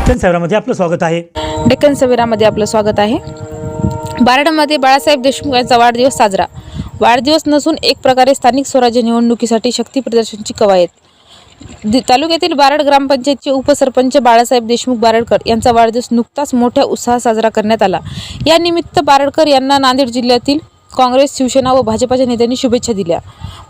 डेक्कन सवेरामध्ये आपलं स्वागत आहे. डेक्कन सवेरामध्ये आपलं स्वागत आहे. बारडमध्ये बाळासाहेब देशमुख यांचा वाढदिवस साजरा. वाढदिवस नसून एक प्रकारे स्थानिक स्वराज्य निवडणुकीसाठी शक्ती प्रदर्शनाची कवायत. तालुक्यातील बारड ग्रामपंचायतचे उपसरपंच बाळासाहेब देशमुख बारडकर यांचा वाढदिवस नुकताच मोठ्या उत्साहात साजरा करण्यात आला. या निमित्त बारडकर यांना नांदेड जिल्ह्यातील काँग्रेस, शिवसेना व भाजपाच्या नेत्यांनी शुभेच्छा दिल्या.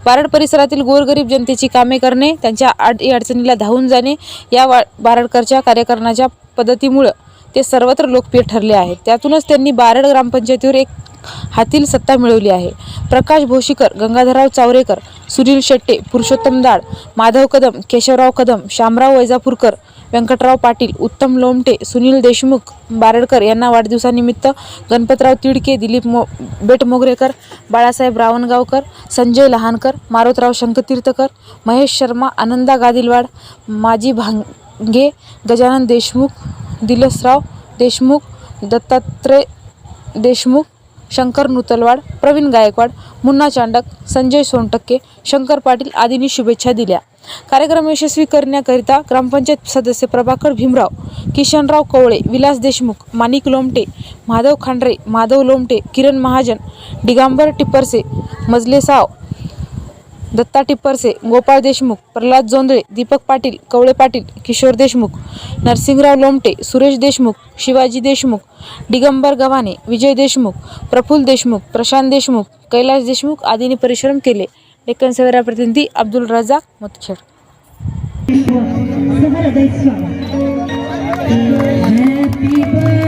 बारड परिसरातील गोरगरीब जनतेची कामे करणे, त्यांच्या अडचणीला धावून जाणे या बारडकरच्या कार्यकरणाच्या पद्धतीमुळे ते सर्वत्र लोकप्रिय ठरले आहेत. त्यातूनच त्यांनी बारड ग्रामपंचायतीवर एक हातील सत्ता मिळवली आहे. प्रकाश भोशीकर, गंगाधरराव चावरेकर, सुनील शेट्टे, पुरुषोत्तम दाड, माधव कदम, केशवराव कदम, शामराव वैजापूरकर, व्यंकटराव पाटील, उत्तम लोमटे, सुनील देशमुख बारडकर यांना वाढदिवसानिमित्त गणपतराव तिडके, दिलीप बेटमोगरेकर, बाळासाहेब रावणगावकर, संजय लहानकर, मारुतराव शंकतीर्थकर, महेश शर्मा, आनंदा गादिलवाड, माजी भांगे, गजानन देशमुख, दिलसराव देशमुख, दत्तात्रय देशमुख, शंकर नुतलवाड, प्रवीण गायकवाड, मुन्ना चांडक, संजय सोनटक्के, शंकर पाटील आदींनी शुभेच्छा दिल्या. कार्यक्रम यशस्वी करण्याकरिता ग्रामपंचायत सदस्य प्रभाकर भीमराव, किशनराव कवळे, विलास देशमुख, माणिक लोमटे, माधव खांडरे, माधव लोमटे, किरण महाजन, दिगंबर टिप्परसे, मजले साव, दत्ता टिप्परसे, गोपाळ देशमुख, प्रल्हाद जोंधळे, दीपक पाटील, कवळे पाटील, किशोर देशमुख, नरसिंगराव लोमटे, सुरेश देशमुख, शिवाजी देशमुख, दिगंबर गव्हाणे, विजय देशमुख, प्रफुल्ल देशमुख, प्रशांत देशमुख, कैलास देशमुख आदींनी परिश्रम केले. डेक्कन सवेरा प्रतिनिधी अब्दुल रजाक मुतखेड. Happy birthday.